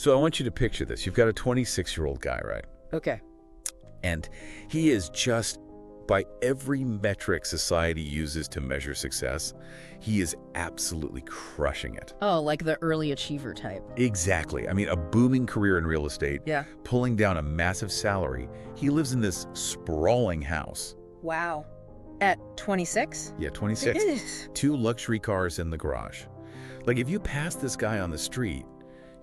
So I want you to picture this. You've got a 26-year-old guy, right? Okay. And he is just, by every metric society uses to measure success, he is absolutely crushing it. Oh, like the early achiever type. Exactly. I mean, a booming career in real estate, Yeah. pulling down a massive salary. He lives in this sprawling house. Wow. At 26? Yeah, 26. Eesh. 2 luxury cars in the garage. Like, if you passed this guy on the street,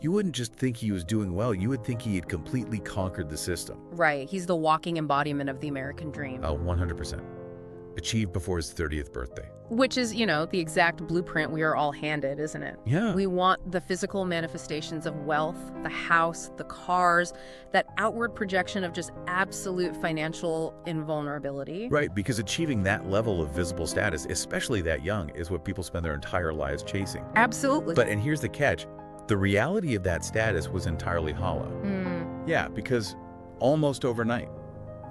you wouldn't just think he was doing well, you would think he had completely conquered the system. Right. He's the walking embodiment of the American dream. 100%. Achieved before his 30th birthday. Which is, the exact blueprint we are all handed, isn't it? Yeah. We want the physical manifestations of wealth, the house, the cars, that outward projection of just absolute financial invulnerability. Right, because achieving that level of visible status, especially that young, is what people spend their entire lives chasing. Absolutely. And here's the catch. The reality of that status was entirely hollow. Yeah, because almost overnight,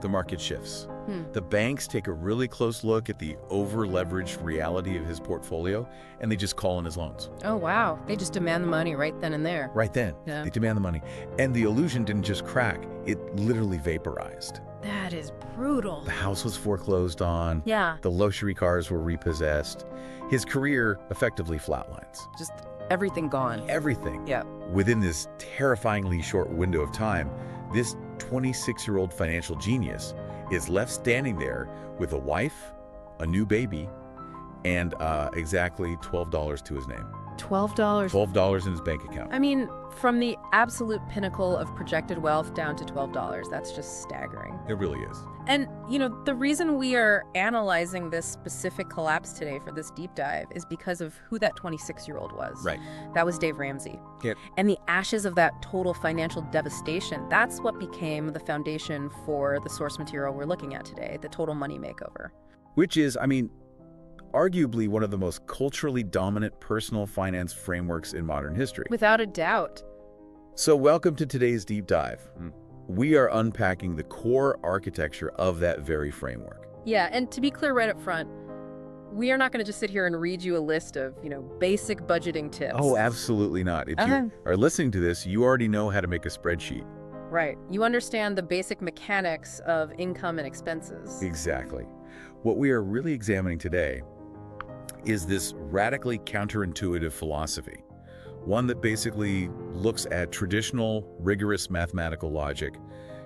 the market shifts. The banks take a really close look at the over-leveraged reality of his portfolio, and they just call in his loans. Oh, wow. They just demand the money right then and there. Right then. Yeah. They demand the money. And the illusion didn't just crack, it literally vaporized. That is brutal. The house was foreclosed on. Yeah. The luxury cars were repossessed. His career effectively flatlines. Just everything gone. Everything. Yeah. Within this terrifyingly short window of time, this 26-year-old financial genius is left standing there with a wife, a new baby, and exactly $12 to his name. $12? $12 in his bank account. I mean, from the absolute pinnacle of projected wealth down to $12, that's just staggering. It really is. And, the reason we are analyzing this specific collapse today for this deep dive is because of who that 26-year-old was. Right. That was Dave Ramsey. Yep. And the ashes of that total financial devastation, that's what became the foundation for the source material we're looking at today, the Total Money Makeover. Which is, arguably one of the most culturally dominant personal finance frameworks in modern history. Without a doubt. So welcome to today's deep dive. We are unpacking the core architecture of that very framework. Yeah, and to be clear right up front, we are not going to just sit here and read you a list of, basic budgeting tips. Oh, absolutely not. If you are listening to this, you already know how to make a spreadsheet. Right. You understand the basic mechanics of income and expenses. Exactly. What we are really examining today is this radically counterintuitive philosophy. One that basically looks at traditional, rigorous mathematical logic,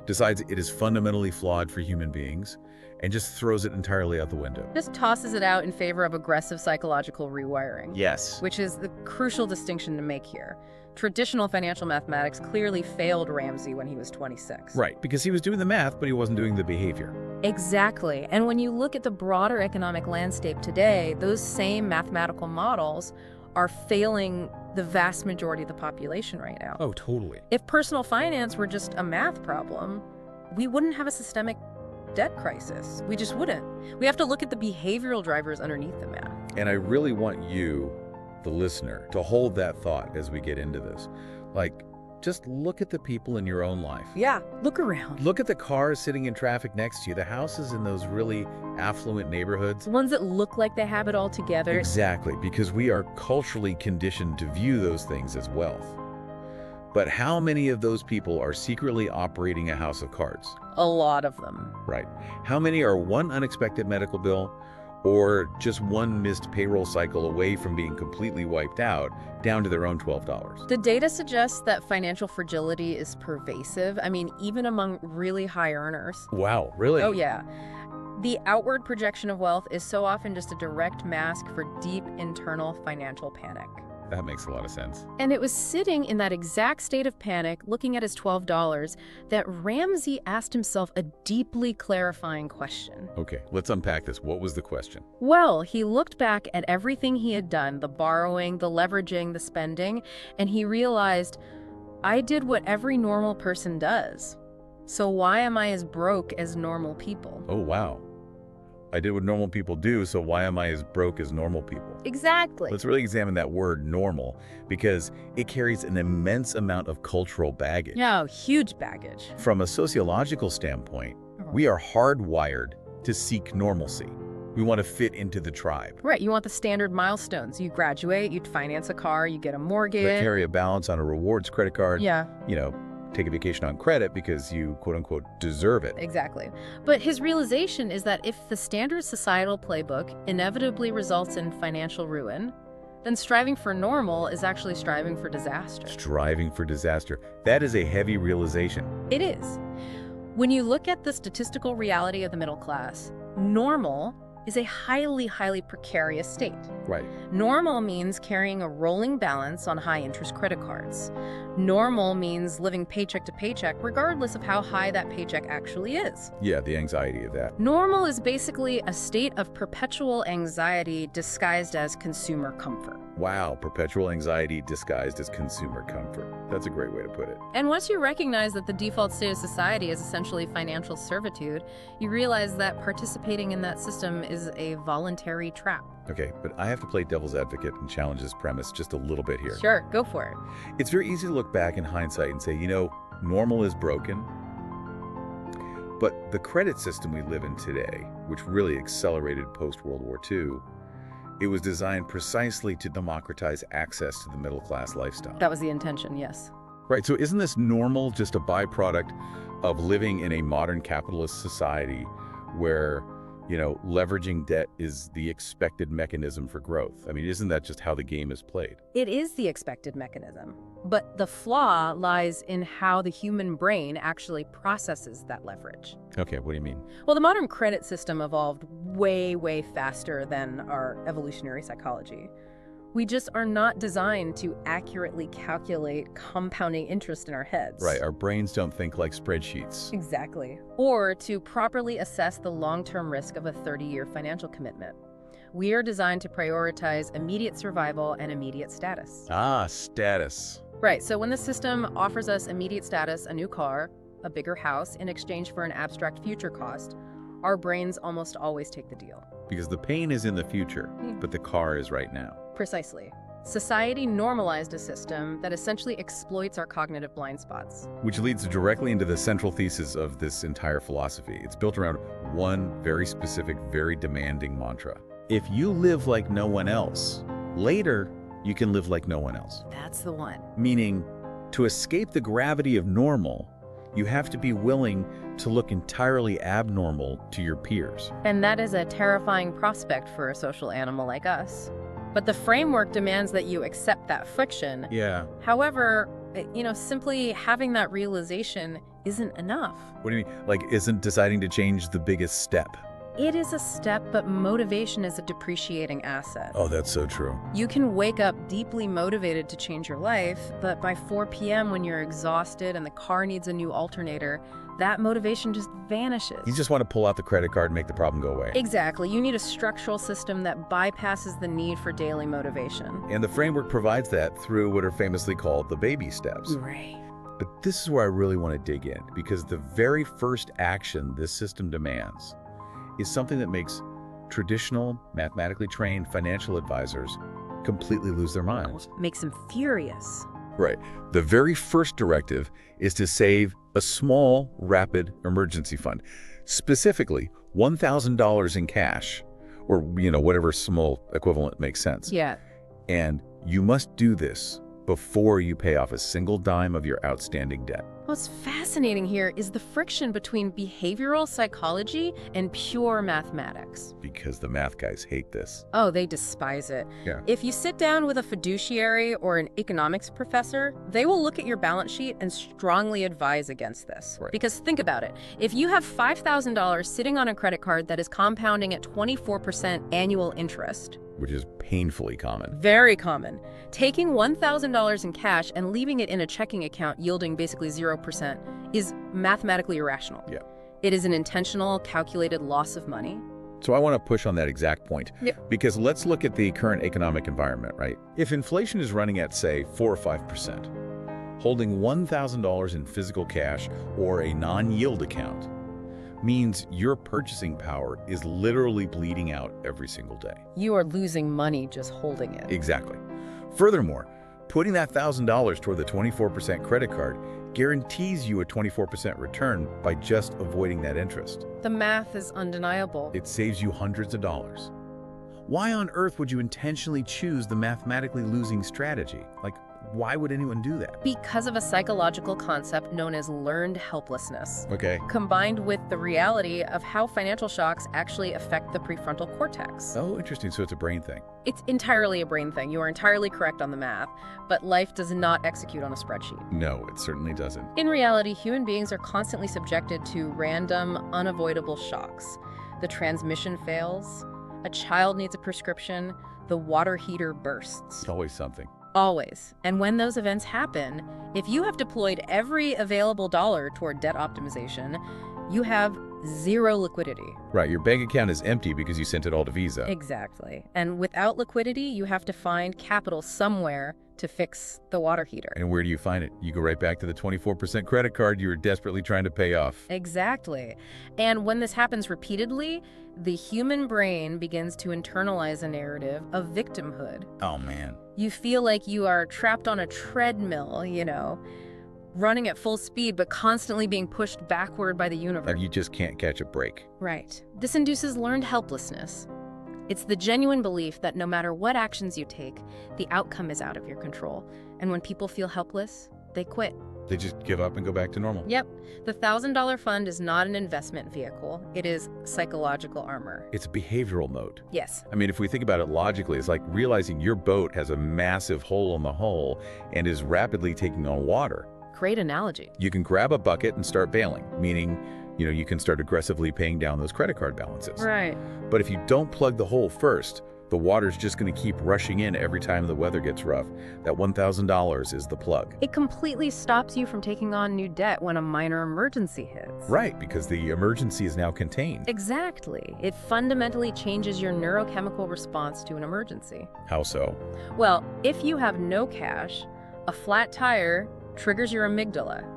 decides it is fundamentally flawed for human beings, and just throws it entirely out the window. Just tosses it out in favor of aggressive psychological rewiring. Yes. Which is the crucial distinction to make here. Traditional financial mathematics clearly failed Ramsey when he was 26. Right, because he was doing the math, but he wasn't doing the behavior. Exactly. And when you look at the broader economic landscape today, those same mathematical models are failing the vast majority of the population right now. Oh, totally. If personal finance were just a math problem, we wouldn't have a systemic debt crisis. We just wouldn't. We have to look at the behavioral drivers underneath the math. And I really want you, the listener, to hold that thought as we get into this. Just look at the people in your own life. Yeah, look around. Look at the cars sitting in traffic next to you, the houses in those really affluent neighborhoods. The ones that look like they have it all together. Exactly, because we are culturally conditioned to view those things as wealth. But how many of those people are secretly operating a house of cards? A lot of them. Right. How many are one unexpected medical bill or just one missed payroll cycle away from being completely wiped out, down to their own $12? The data suggests that financial fragility is pervasive. Even among really high earners. Wow, really? Oh, yeah. The outward projection of wealth is so often just a direct mask for deep internal financial panic. That makes a lot of sense. And it was sitting in that exact state of panic, looking at his $12, that Ramsey asked himself a deeply clarifying question. Okay, let's unpack this. What was the question? Well, he looked back at everything he had done, the borrowing, the leveraging, the spending, and he realized, I did what every normal person does. So why am I as broke as normal people? Oh, wow. I did what normal people do, so why am I as broke as normal people? Exactly. Let's really examine that word normal, because it carries an immense amount of cultural baggage. Yeah, huge baggage. From a sociological standpoint, we are hardwired to seek normalcy. We want to fit into the tribe. Right, you want the standard milestones. You graduate, you finance a car, you get a mortgage. But carry a balance on a rewards credit card. Yeah. You know, take a vacation on credit because you, quote unquote, deserve it. Exactly. But his realization is that if the standard societal playbook inevitably results in financial ruin, then striving for normal is actually striving for disaster. Striving for disaster. That is a heavy realization. It is. When you look at the statistical reality of the middle class, normal is a highly, highly precarious state. Right. Normal means carrying a rolling balance on high-interest credit cards. Normal means living paycheck to paycheck, regardless of how high that paycheck actually is. Yeah, the anxiety of that. Normal is basically a state of perpetual anxiety disguised as consumer comfort. Wow, perpetual anxiety disguised as consumer comfort. That's a great way to put it. And once you recognize that the default state of society is essentially financial servitude, you realize that participating in that system is a voluntary trap. Okay, but I have to play devil's advocate and challenge this premise just a little bit here. Sure, go for it. It's very easy to look back in hindsight and say, you know, normal is broken. But the credit system we live in today, which really accelerated post-World War II, it was designed precisely to democratize access to the middle-class lifestyle. That was the intention, yes. Right, so isn't this normal just a byproduct of living in a modern capitalist society where, you know, leveraging debt is the expected mechanism for growth? I mean, isn't that just how the game is played? It is the expected mechanism, but the flaw lies in how the human brain actually processes that leverage. Okay, what do you mean? Well, the modern credit system evolved way, way faster than our evolutionary psychology. We just are not designed to accurately calculate compounding interest in our heads. Right, our brains don't think like spreadsheets. Exactly. Or to properly assess the long-term risk of a 30-year financial commitment. We are designed to prioritize immediate survival and immediate status. Ah, status. Right, so when the system offers us immediate status, a new car, a bigger house, in exchange for an abstract future cost, our brains almost always take the deal. Because the pain is in the future, but the car is right now. Precisely. Society normalized a system that essentially exploits our cognitive blind spots. Which leads directly into the central thesis of this entire philosophy. It's built around one very specific, very demanding mantra. If you live like no one else, later you can live like no one else. That's the one. Meaning, to escape the gravity of normal, you have to be willing to look entirely abnormal to your peers. And that is a terrifying prospect for a social animal like us. But the framework demands that you accept that friction. Yeah. However, simply having that realization isn't enough. What do you mean? Like, isn't deciding to change the biggest step? It is a step, but motivation is a depreciating asset. Oh, that's so true. You can wake up deeply motivated to change your life, but by 4 p.m. when you're exhausted and the car needs a new alternator, that motivation just vanishes. You just want to pull out the credit card and make the problem go away. Exactly. You need a structural system that bypasses the need for daily motivation. And the framework provides that through what are famously called the baby steps. Right. But this is where I really want to dig in, because the very first action this system demands is something that makes traditional, mathematically trained financial advisors completely lose their minds. Makes them furious. Right. The very first directive is to save a small, rapid emergency fund, specifically $1,000 in cash, or, whatever small equivalent makes sense. Yeah. And you must do this before you pay off a single dime of your outstanding debt. What's fascinating here is the friction between behavioral psychology and pure mathematics. Because the math guys hate this. Oh, they despise it. Yeah. If you sit down with a fiduciary or an economics professor, they will look at your balance sheet and strongly advise against this. Right. Because think about it. If you have $5,000 sitting on a credit card that is compounding at 24% annual interest, which is painfully common. very common, taking $1,000 in cash and leaving it in a checking account yielding basically 0% is mathematically irrational. Yeah. It is an intentional, calculated loss of money. So I want to push on that exact point. Yeah. Because let's look at the current economic environment, right? If inflation is running at, say, 4 or 5%, holding $1,000 in physical cash or a non-yield account means your purchasing power is literally bleeding out every single day. You are losing money just holding it. Exactly. Furthermore, Putting that $1,000 toward the 24% credit card guarantees you a 24% return by just avoiding that interest. The math is undeniable. It saves you hundreds of dollars. Why on earth would you intentionally choose the mathematically losing strategy? Like, why would anyone do that? Because of a psychological concept known as learned helplessness, Okay. combined with the reality of how financial shocks actually affect the prefrontal cortex. Oh, interesting. So it's a brain thing. It's entirely a brain thing. You are entirely correct on the math, but life does not execute on a spreadsheet. No, it certainly doesn't. In reality, human beings are constantly subjected to random, unavoidable shocks. The transmission fails, a child needs a prescription, the water heater bursts. It's always something. Always. And when those events happen, if you have deployed every available dollar toward debt optimization, you have zero liquidity. Right, your bank account is empty because you sent it all to Visa. Exactly. And without liquidity, you have to find capital somewhere to fix the water heater. And where do you find it? You go right back to the 24% credit card you were desperately trying to pay off. Exactly. And when this happens repeatedly, the human brain begins to internalize a narrative of victimhood. Oh, man. You feel like you are trapped on a treadmill, running at full speed, but constantly being pushed backward by the universe. Like you just can't catch a break. Right. This induces learned helplessness. It's the genuine belief that no matter what actions you take, the outcome is out of your control. And when people feel helpless, they quit. They just give up and go back to normal. Yep. The $1,000 fund is not an investment vehicle. It is psychological armor. It's a behavioral mode. Yes. I mean, if we think about it logically, it's like realizing your boat has a massive hole in the hull and is rapidly taking on water. Great analogy. You can grab a bucket and start bailing, meaning, you can start aggressively paying down those credit card balances. Right. But if you don't plug the hole first, the water's just going to keep rushing in every time the weather gets rough. That $1,000 is the plug. It completely stops you from taking on new debt when a minor emergency hits. Right, because the emergency is now contained. Exactly. It fundamentally changes your neurochemical response to an emergency. How so? Well, if you have no cash, a flat tire triggers your amygdala.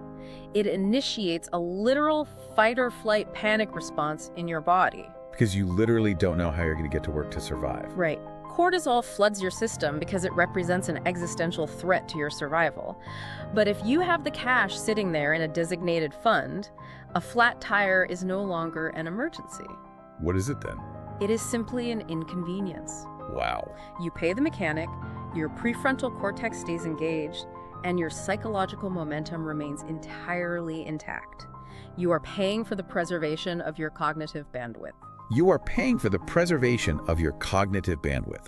It initiates a literal fight-or-flight panic response in your body. Because you literally don't know how you're going to get to work to survive. Right. Cortisol floods your system because it represents an existential threat to your survival. But if you have the cash sitting there in a designated fund, a flat tire is no longer an emergency. What is it then? It is simply an inconvenience. Wow. You pay the mechanic, your prefrontal cortex stays engaged, and your psychological momentum remains entirely intact. You are paying for the preservation of your cognitive bandwidth. You are paying for the preservation of your cognitive bandwidth.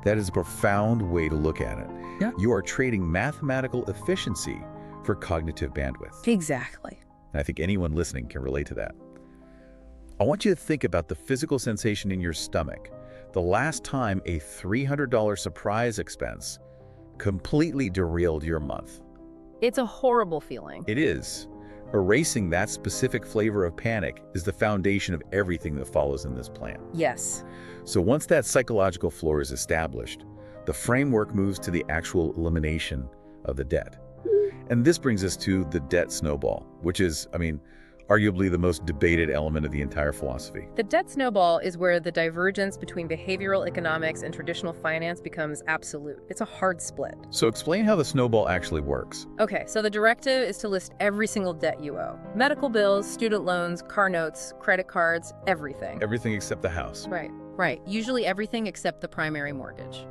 That is a profound way to look at it. Yeah. You are trading mathematical efficiency for cognitive bandwidth. Exactly. And I think anyone listening can relate to that. I want you to think about the physical sensation in your stomach. The last time a $300 surprise expense completely derailed your month. It's a horrible feeling. It is. Erasing that specific flavor of panic is the foundation of everything that follows in this plan. Yes. So once that psychological floor is established, the framework moves to the actual elimination of the debt. And this brings us to the debt snowball, which is, arguably the most debated element of the entire philosophy. The debt snowball is where the divergence between behavioral economics and traditional finance becomes absolute. It's a hard split. So explain how the snowball actually works. Okay, so the directive is to list every single debt you owe. Medical bills, student loans, car notes, credit cards, everything. Everything except the house. Right. Usually everything except the primary mortgage.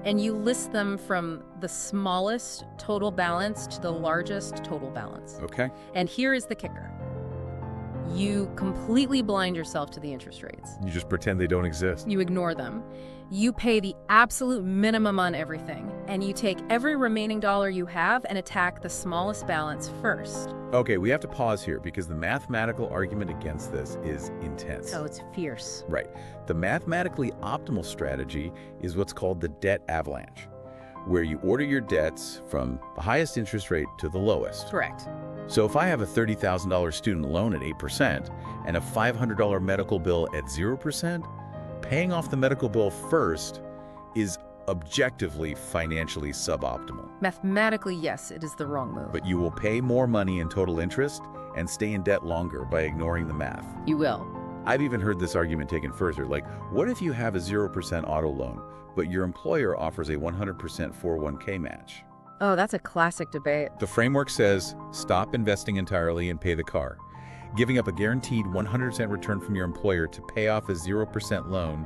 And you list them from the smallest total balance to the largest total balance. Okay. And here is the kicker. You completely blind yourself to the interest rates. You just pretend they don't exist. You ignore them. You pay the absolute minimum on everything, and you take every remaining dollar you have and attack the smallest balance first. Okay, we have to pause here because the mathematical argument against this is intense. Oh, it's fierce. Right. The mathematically optimal strategy is what's called the debt avalanche, where you order your debts from the highest interest rate to the lowest. Correct. So if I have a $30,000 student loan at 8% and a $500 medical bill at 0%, paying off the medical bill first is objectively financially suboptimal. Mathematically, yes, it is the wrong move. But you will pay more money in total interest and stay in debt longer by ignoring the math. You will. I've even heard this argument taken further, like, what if you have a 0% auto loan, but your employer offers a 100% 401k match? Oh, that's a classic debate. The framework says, stop investing entirely and pay the car. Giving up a guaranteed 100% return from your employer to pay off a 0% loan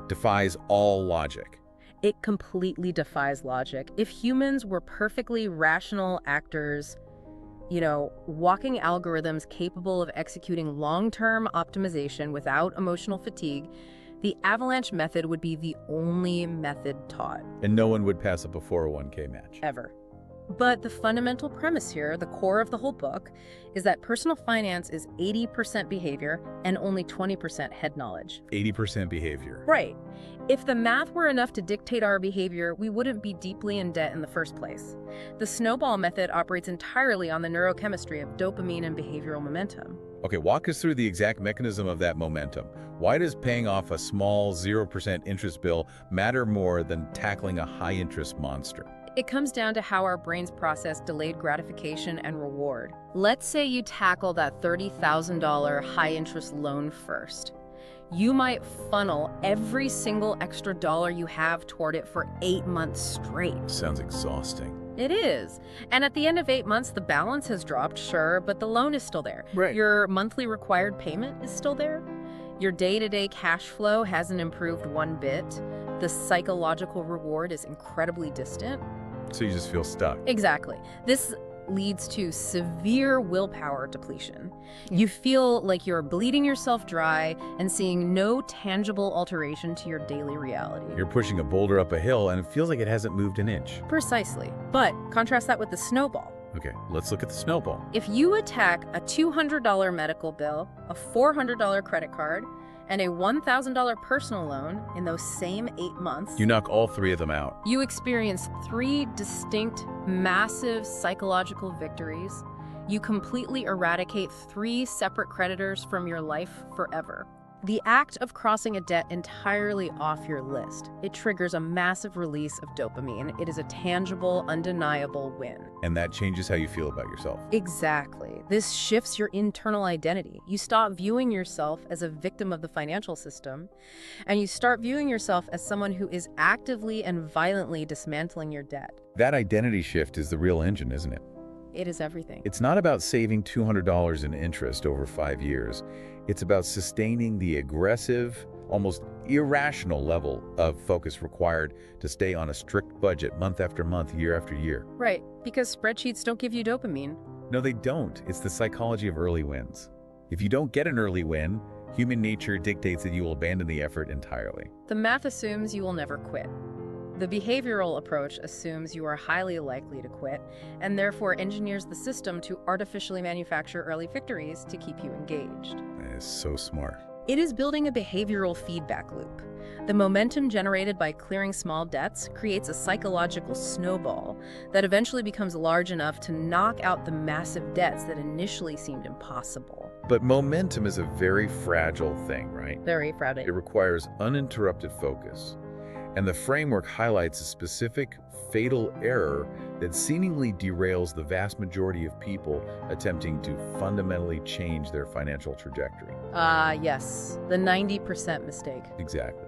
defies all logic. It completely defies logic. If humans were perfectly rational actors, walking algorithms capable of executing long-term optimization without emotional fatigue, the avalanche method would be the only method taught. And no one would pass up a 401k match. Ever. But the fundamental premise here, the core of the whole book, is that personal finance is 80% behavior and only 20% head knowledge. 80% behavior. Right. If the math were enough to dictate our behavior, we wouldn't be deeply in debt in the first place. The snowball method operates entirely on the neurochemistry of dopamine and behavioral momentum. Okay, walk us through the exact mechanism of that momentum. Why does paying off a small 0% interest bill matter more than tackling a high-interest monster? It comes down to how our brains process delayed gratification and reward. Let's say you tackle that $30,000 high-interest loan first. You might funnel every single extra dollar you have toward it for 8 months straight. Sounds exhausting. It is. And at the end of 8 months, the balance has dropped, sure, but the loan is still there. Right. Your monthly required payment is still there. Your day-to-day cash flow hasn't improved one bit. The psychological reward is incredibly distant. So you just feel stuck. Exactly. This leads to severe willpower depletion. You feel like you're bleeding yourself dry and seeing no tangible alteration to your daily reality. You're pushing a boulder up a hill and it feels like it hasn't moved an inch. Precisely. But contrast that with the snowball. Okay, let's look at the snowball. If you attack a $200 medical bill, a $400 credit card, and a $1,000 personal loan in those same 8 months, You knock all three of them out. you experience 3 distinct, massive psychological victories. You completely eradicate 3 separate creditors from your life forever. The act of crossing a debt entirely off your list, it triggers a massive release of dopamine. It is a tangible, undeniable win. And that changes how you feel about yourself. Exactly. This shifts your internal identity. You stop viewing yourself as a victim of the financial system, and you start viewing yourself as someone who is actively and violently dismantling your debt. That identity shift is the real engine, isn't it? It is everything. It's not about saving $200 in interest over 5 years. It's about sustaining the aggressive, almost irrational level of focus required to stay on a strict budget month after month, year after year. Right, because spreadsheets don't give you dopamine. No, they don't. It's the psychology of early wins. If you don't get an early win, human nature dictates that you will abandon the effort entirely. The math assumes you will never quit. The behavioral approach assumes you are highly likely to quit, and therefore engineers the system to artificially manufacture early victories to keep you engaged. That is so smart. It is building a behavioral feedback loop. The momentum generated by clearing small debts creates a psychological snowball that eventually becomes large enough to knock out the massive debts that initially seemed impossible. But momentum is a very fragile thing, right? Very fragile. It requires uninterrupted focus. And the framework highlights a specific, fatal error that seemingly derails the vast majority of people attempting to fundamentally change their financial trajectory. Yes, the 90% mistake. Exactly.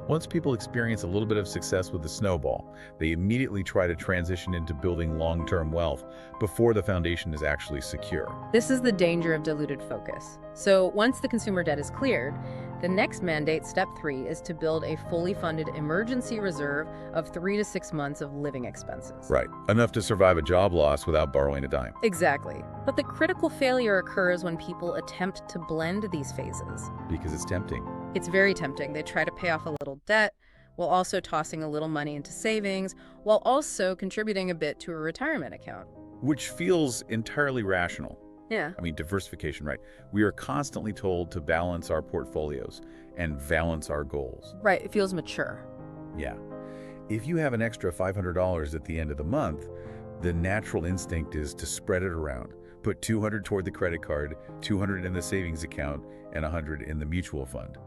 Once people experience a little bit of success with the snowball, they immediately try to transition into building long-term wealth before the foundation is actually secure. This is the danger of diluted focus. So once the consumer debt is cleared, the next mandate, step 3, is to build a fully funded emergency reserve of 3 to 6 months of living expenses. Right. Enough to survive a job loss without borrowing a dime. Exactly. But the critical failure occurs when people attempt to blend these phases. Because it's tempting. It's very tempting. They try to pay off a little debt while also tossing a little money into savings, while also contributing a bit to a retirement account. Which feels entirely rational. Yeah. I mean, diversification, right? We are constantly told to balance our portfolios and balance our goals. Right. It feels mature. Yeah. If you have an extra $500 at the end of the month, the natural instinct is to spread it around. Put $200 toward the credit card, $200 in the savings account, and $100 in the mutual fund.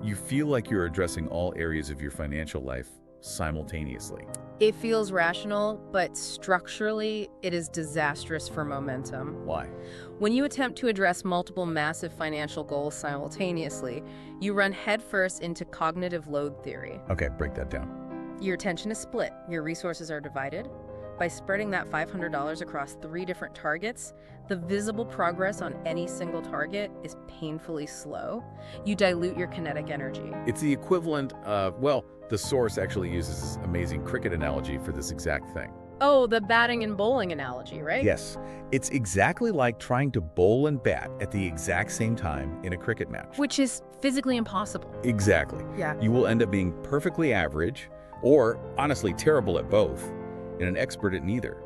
You feel like you're addressing all areas of your financial life simultaneously. It feels rational, but structurally, it is disastrous for momentum. Why? When you attempt to address multiple massive financial goals simultaneously, you run headfirst into cognitive load theory. Okay, break that down. Your attention is split, your resources are divided. By spreading that $500 across 3 different targets, the visible progress on any single target is painfully slow. You dilute your kinetic energy. It's the equivalent of, well, the source actually uses this amazing cricket analogy for this exact thing. Oh, the batting and bowling analogy, right? Yes, it's exactly like trying to bowl and bat at the exact same time in a cricket match. Which is physically impossible. Exactly. Yeah. You will end up being perfectly average, or honestly terrible at both, and an expert at neither.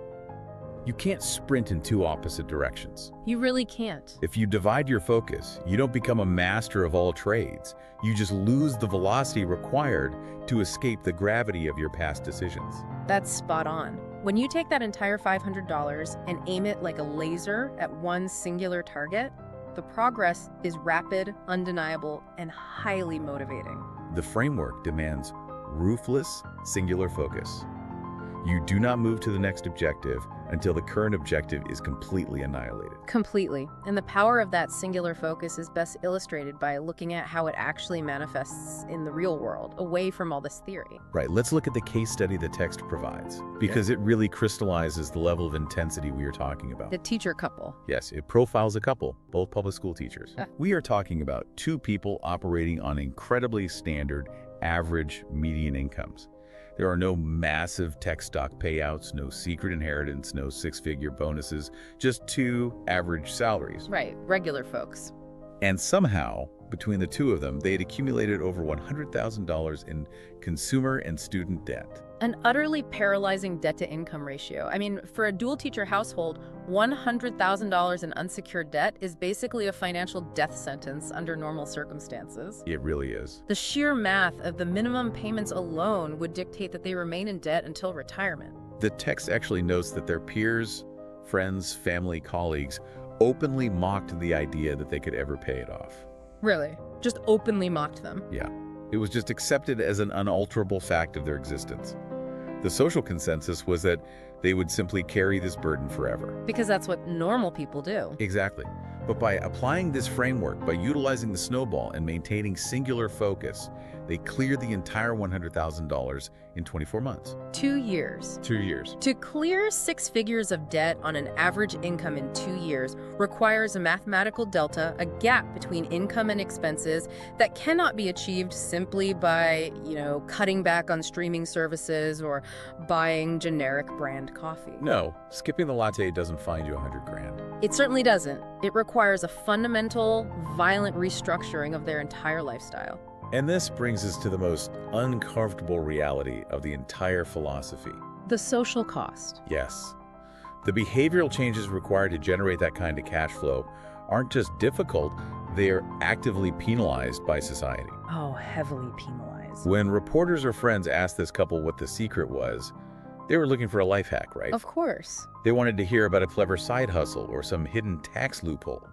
You can't sprint in 2 opposite directions. You really can't. If you divide your focus, you don't become a master of all trades. You just lose the velocity required to escape the gravity of your past decisions. That's spot on. When you take that entire $500 and aim it like a laser at one singular target, the progress is rapid, undeniable, and highly motivating. The framework demands ruthless, singular focus. You do not move to the next objective until the current objective is completely annihilated. Completely. And the power of that singular focus is best illustrated by looking at how it actually manifests in the real world, away from all this theory. Right, let's look at the case study the text provides, because it really crystallizes the level of intensity we are talking about. The teacher couple. Yes, it profiles a couple, both public school teachers. We are talking about 2 people operating on incredibly standard, average median incomes. There are no massive tech stock payouts, no secret inheritance, no 6-figure bonuses, just 2 average salaries. Right, regular folks. And somehow, between the 2 of them, they had accumulated over $100,000 in consumer and student debt. An utterly paralyzing debt-to-income ratio. I mean, for a dual-teacher household, $100,000 in unsecured debt is basically a financial death sentence under normal circumstances. It really is. The sheer math of the minimum payments alone would dictate that they remain in debt until retirement. The text actually notes that their peers, friends, family, colleagues openly mocked the idea that they could ever pay it off. Really? Just openly mocked them? Yeah. It was just accepted as an unalterable fact of their existence. The social consensus was that they would simply carry this burden forever. Because that's what normal people do. Exactly. But by applying this framework, by utilizing the snowball and maintaining singular focus, they cleared the entire $100,000 in 24 months. 2 years. 2 years. To clear 6 figures of debt on an average income in 2 years requires a mathematical delta, a gap between income and expenses that cannot be achieved simply by, cutting back on streaming services or buying generic brand coffee. No, skipping the latte doesn't find you $100,000. It certainly doesn't. It requires a fundamental, violent restructuring of their entire lifestyle. And this brings us to the most uncomfortable reality of the entire philosophy. The social cost. Yes. The behavioral changes required to generate that kind of cash flow aren't just difficult, they are actively penalized by society. Oh, heavily penalized. When reporters or friends asked this couple what the secret was, they were looking for a life hack, right? Of course. They wanted to hear about a clever side hustle or some hidden tax loophole.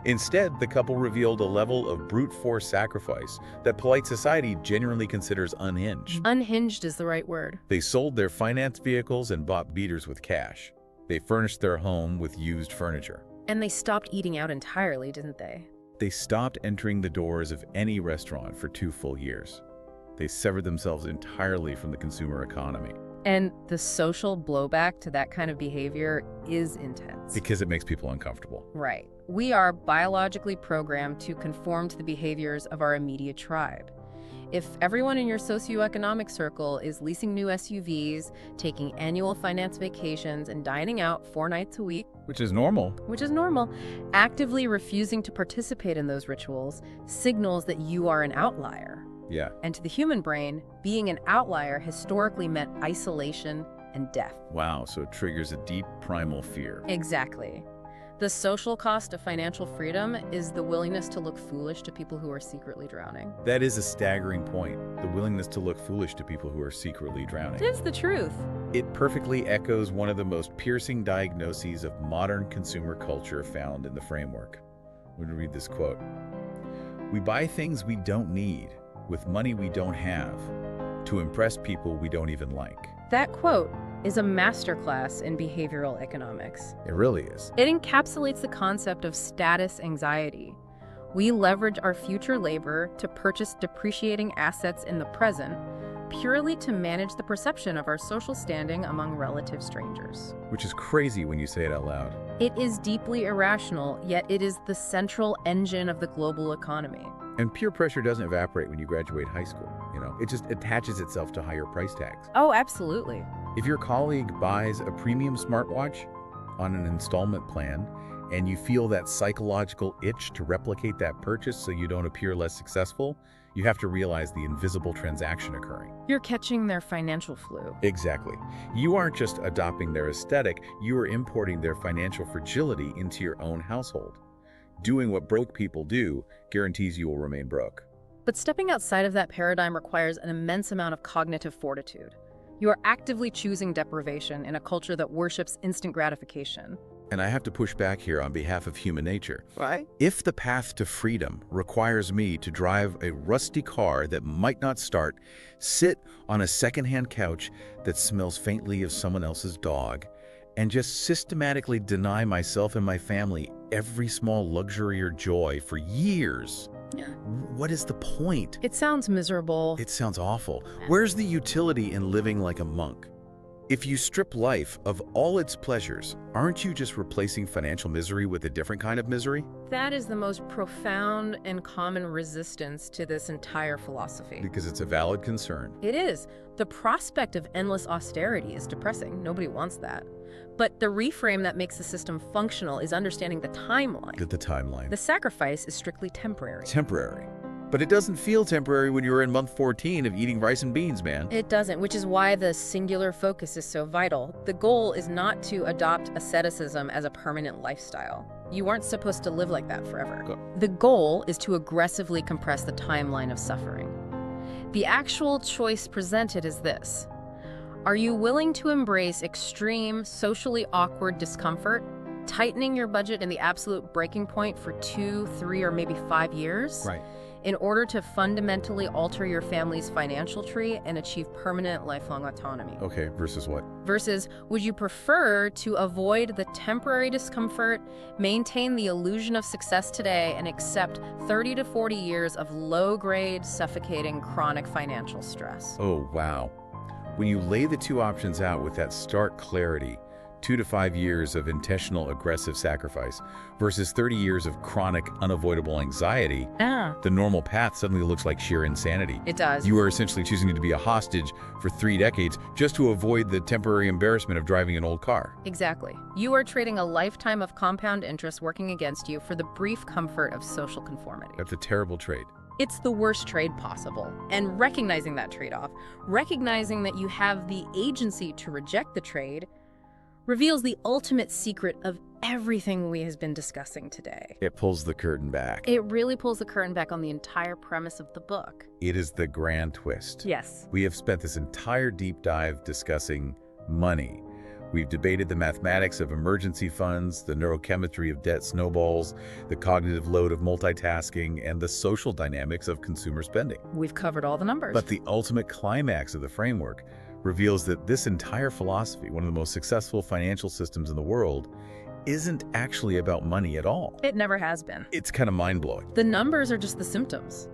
Instead, the couple revealed a level of brute force sacrifice that polite society genuinely considers unhinged. Unhinged is the right word. They sold their finance vehicles and bought beaters with cash. They furnished their home with used furniture. And they stopped eating out entirely, didn't they? They stopped entering the doors of any restaurant for 2 full years. They severed themselves entirely from the consumer economy. And the social blowback to that kind of behavior is intense. Because it makes people uncomfortable. Right. We are biologically programmed to conform to the behaviors of our immediate tribe. If everyone in your socioeconomic circle is leasing new SUVs, taking annual finance vacations, and dining out 4 nights a week, Which is normal. actively refusing to participate in those rituals signals that you are an outlier. Yeah. And to the human brain, being an outlier historically meant isolation and death. Wow, so it triggers a deep primal fear. Exactly. The social cost of financial freedom is the willingness to look foolish to people who are secretly drowning. That is a staggering point, the willingness to look foolish to people who are secretly drowning. It is the truth. It perfectly echoes one of the most piercing diagnoses of modern consumer culture found in the framework. I'm going to read this quote. "We buy things we don't need with money we don't have. to impress people we don't even like. That quote is a masterclass in behavioral economics. It really is. It encapsulates the concept of status anxiety. We leverage our future labor to purchase depreciating assets in the present, purely to manage the perception of our social standing among relative strangers. Which is crazy when you say it out loud. It is deeply irrational, yet it is the central engine of the global economy. And peer pressure doesn't evaporate when you graduate high school, It just attaches itself to higher price tags. Oh, absolutely. If your colleague buys a premium smartwatch on an installment plan, and you feel that psychological itch to replicate that purchase so you don't appear less successful, you have to realize the invisible transaction occurring. You're catching their financial flu. Exactly. You aren't just adopting their aesthetic, you are importing their financial fragility into your own household. Doing what broke people do guarantees you will remain broke. But stepping outside of that paradigm requires an immense amount of cognitive fortitude. You are actively choosing deprivation in a culture that worships instant gratification. And I have to push back here on behalf of human nature. Right? If the path to freedom requires me to drive a rusty car that might not start, sit on a secondhand couch that smells faintly of someone else's dog, and just systematically deny myself and my family every small luxury or joy for years, what is the point? It sounds miserable. It sounds awful. Where's the utility in living like a monk? If you strip life of all its pleasures, aren't you just replacing financial misery with a different kind of misery? That is the most profound and common resistance to this entire philosophy. Because it's a valid concern. It is. The prospect of endless austerity is depressing. Nobody wants that. But the reframe that makes the system functional is understanding the timeline. The timeline. The sacrifice is strictly temporary. Temporary. But it doesn't feel temporary when you're in month 14 of eating rice and beans, man. It doesn't, which is why the singular focus is so vital. The goal is not to adopt asceticism as a permanent lifestyle. You aren't supposed to live like that forever. The goal is to aggressively compress the timeline of suffering. The actual choice presented is this. Are you willing to embrace extreme, socially awkward discomfort, tightening your budget in the absolute breaking point for 2, 3, or maybe 5 years? Right. In order to fundamentally alter your family's financial tree and achieve permanent lifelong autonomy. Okay, versus what? Versus, would you prefer to avoid the temporary discomfort, maintain the illusion of success today, and accept 30 to 40 years of low-grade, suffocating, chronic financial stress? Oh, wow. When you lay the two options out with that stark clarity, 2 to 5 years of intentional aggressive sacrifice versus 30 years of chronic unavoidable anxiety, the normal path suddenly looks like sheer insanity. It does. You are essentially choosing to be a hostage for 3 decades just to avoid the temporary embarrassment of driving an old car. Exactly. You are trading a lifetime of compound interest working against you for the brief comfort of social conformity. That's a terrible trade. It's the worst trade possible. And recognizing that trade-off, recognizing that you have the agency to reject the trade, reveals the ultimate secret of everything we have been discussing today. It pulls the curtain back. It really pulls the curtain back on the entire premise of the book. It is the grand twist. Yes. We have spent this entire deep dive discussing money. We've debated the mathematics of emergency funds, the neurochemistry of debt snowballs, the cognitive load of multitasking, and the social dynamics of consumer spending. We've covered all the numbers. But the ultimate climax of the framework reveals that this entire philosophy, one of the most successful financial systems in the world, isn't actually about money at all. It never has been. It's kind of mind-blowing. The numbers are just the symptoms.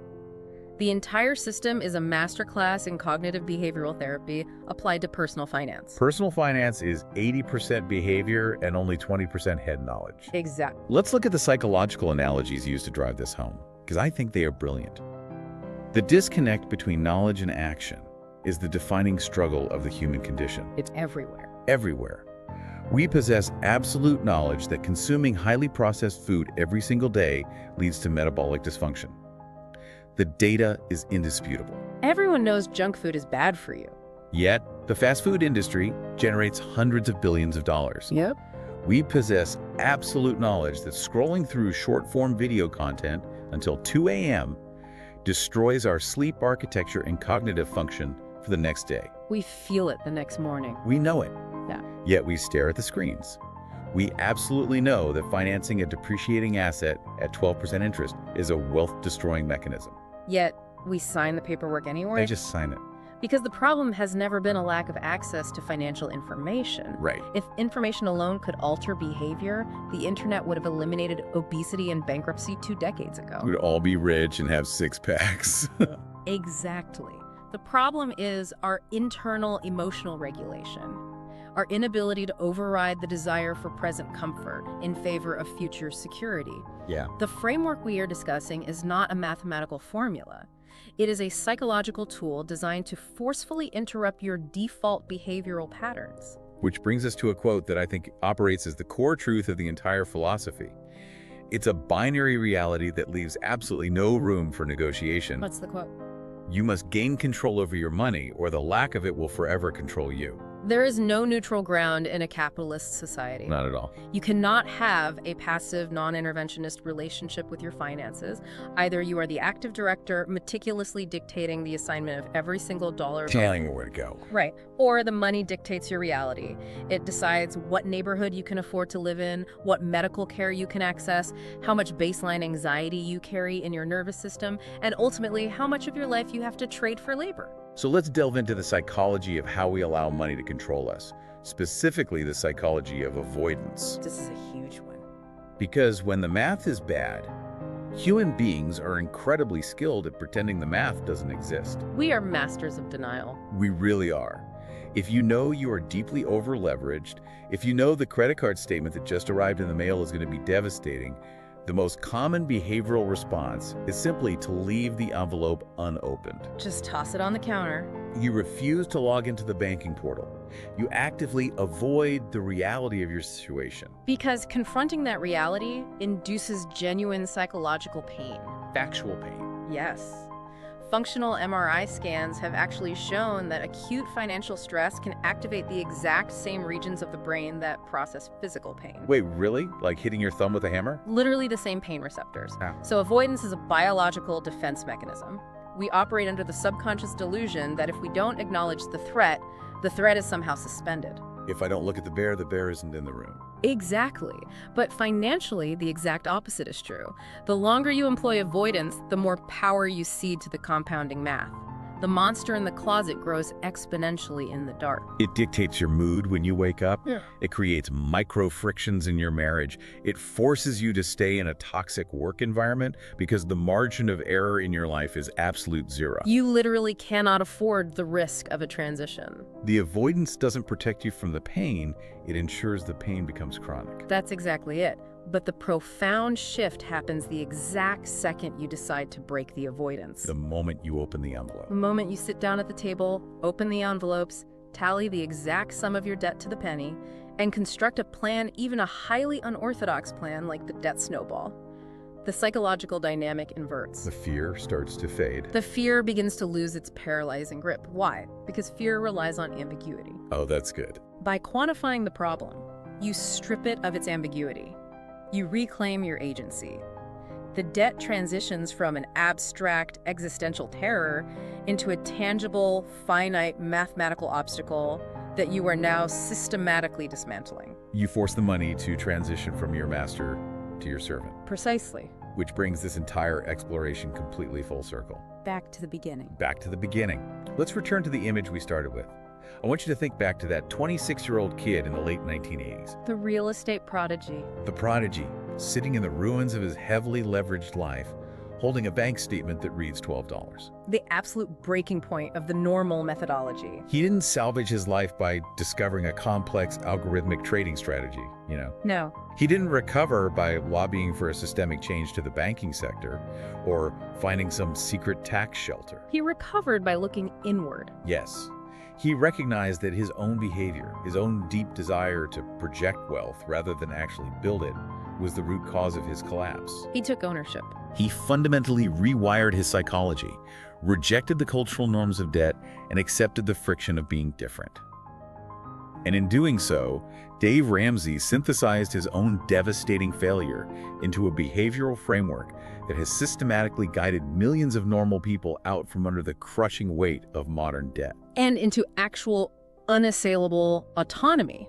The entire system is a masterclass in cognitive behavioral therapy applied to personal finance. Personal finance is 80% behavior and only 20% head knowledge. Exactly. Let's look at the psychological analogies used to drive this home, because I think they are brilliant. The disconnect between knowledge and action is the defining struggle of the human condition. It's everywhere. Everywhere. We possess absolute knowledge that consuming highly processed food every single day leads to metabolic dysfunction. The data is indisputable. Everyone knows junk food is bad for you. Yet, the fast food industry generates hundreds of billions of dollars. Yep. We possess absolute knowledge that scrolling through short-form video content until 2 a.m. destroys our sleep architecture and cognitive function for the next day. We feel it the next morning. We know it. Yeah. Yet we stare at the screens. We absolutely know that financing a depreciating asset at 12% interest is a wealth-destroying mechanism. Yet, we sign the paperwork anyway. I just sign it. Because the problem has never been a lack of access to financial information. Right. If information alone could alter behavior, the internet would have eliminated obesity and bankruptcy 2 decades ago. We'd all be rich and have six-packs. Exactly. The problem is our internal emotional regulation, our inability to override the desire for present comfort in favor of future security. Yeah. The framework we are discussing is not a mathematical formula. It is a psychological tool designed to forcefully interrupt your default behavioral patterns. Which brings us to a quote that I think operates as the core truth of the entire philosophy. It's a binary reality that leaves absolutely no room for negotiation. What's the quote? You must gain control over your money, or the lack of it will forever control you. There is no neutral ground in a capitalist society. Not at all. You cannot have a passive, non-interventionist relationship with your finances. Either you are the active director, meticulously dictating the assignment of every single dollar. Telling you where to go. Right. Or the money dictates your reality. It decides what neighborhood you can afford to live in, what medical care you can access, how much baseline anxiety you carry in your nervous system, and ultimately how much of your life you have to trade for labor. So let's delve into the psychology of how we allow money to control us, specifically the psychology of avoidance. This is a huge one. Because when the math is bad, human beings are incredibly skilled at pretending the math doesn't exist. We are masters of denial. We really are. If you know you are deeply over-leveraged, if you know the credit card statement that just arrived in the mail is going to be devastating, the most common behavioral response is simply to leave the envelope unopened. Just toss it on the counter. You refuse to log into the banking portal. You actively avoid the reality of your situation. Because confronting that reality induces genuine psychological pain. Factual pain. Yes. Functional MRI scans have actually shown that acute financial stress can activate the exact same regions of the brain that process physical pain. Wait, really? Like hitting your thumb with a hammer? Literally the same pain receptors. Ah. So avoidance is a biological defense mechanism. We operate under the subconscious delusion that if we don't acknowledge the threat is somehow suspended. If I don't look at the bear isn't in the room. Exactly. But financially, the exact opposite is true. The longer you employ avoidance, the more power you cede to the compounding math. The monster in the closet grows exponentially in the dark. It dictates your mood when you wake up. Yeah. It creates micro frictions in your marriage. It forces you to stay in a toxic work environment because the margin of error in your life is absolute zero. You literally cannot afford the risk of a transition. The avoidance doesn't protect you from the pain, it ensures the pain becomes chronic. That's exactly it. But the profound shift happens the exact second you decide to break the avoidance. The moment you open the envelope. The moment you sit down at the table, open the envelopes, tally the exact sum of your debt to the penny, and construct a plan, even a highly unorthodox plan like the Debt Snowball, the psychological dynamic inverts. The fear starts to fade. The fear begins to lose its paralyzing grip. Why? Because fear relies on ambiguity. Oh, that's good. By quantifying the problem, you strip it of its ambiguity. You reclaim your agency. The debt transitions from an abstract existential terror into a tangible, finite mathematical obstacle that you are now systematically dismantling. You force the money to transition from your master to your servant. Precisely. Which brings this entire exploration completely full circle. Back to the beginning. Back to the beginning. Let's return to the image we started with. I want you to think back to that 26-year-old kid in the late 1980s. The real estate prodigy. The prodigy, sitting in the ruins of his heavily leveraged life, holding a bank statement that reads $12. The absolute breaking point of the normal methodology. He didn't salvage his life by discovering a complex algorithmic trading strategy, you know. No. He didn't recover by lobbying for a systemic change to the banking sector or finding some secret tax shelter. He recovered by looking inward. Yes. He recognized that his own behavior, his own deep desire to project wealth rather than actually build it, was the root cause of his collapse. He took ownership. He fundamentally rewired his psychology, rejected the cultural norms of debt, and accepted the friction of being different. And in doing so, Dave Ramsey synthesized his own devastating failure into a behavioral framework that has systematically guided millions of normal people out from under the crushing weight of modern debt. And into actual unassailable autonomy.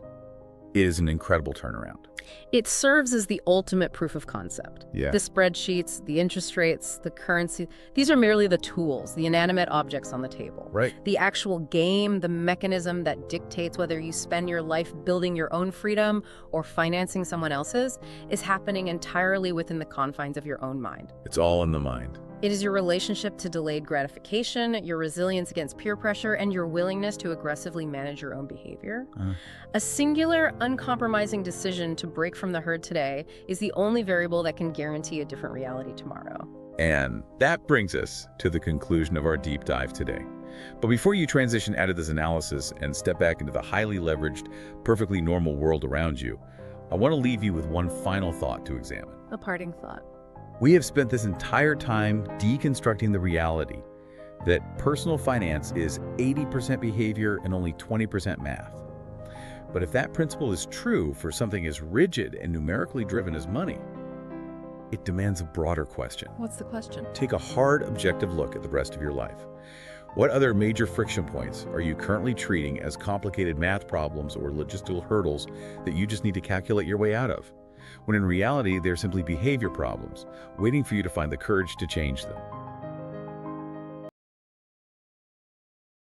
is an incredible turnaround. It serves as the ultimate proof of concept. Yeah. The spreadsheets, the interest rates, the currency, these are merely the tools, the inanimate objects on the table. Right. The actual game, the mechanism that dictates whether you spend your life building your own freedom or financing someone else's, is happening entirely within the confines of your own mind. It's all in the mind. It is your relationship to delayed gratification, your resilience against peer pressure, and your willingness to aggressively manage your own behavior. A singular, uncompromising decision to break from the herd today is the only variable that can guarantee a different reality tomorrow. And that brings us to the conclusion of our deep dive today. But before you transition out of this analysis and step back into the highly leveraged, perfectly normal world around you, I want to leave you with one final thought to examine. A parting thought. We have spent this entire time deconstructing the reality that personal finance is 80% behavior and only 20% math. But if that principle is true for something as rigid and numerically driven as money, it demands a broader question. What's the question? Take a hard, objective look at the rest of your life. What other major friction points are you currently treating as complicated math problems or logistical hurdles that you just need to calculate your way out of, when in reality they're simply behavior problems, waiting for you to find the courage to change them?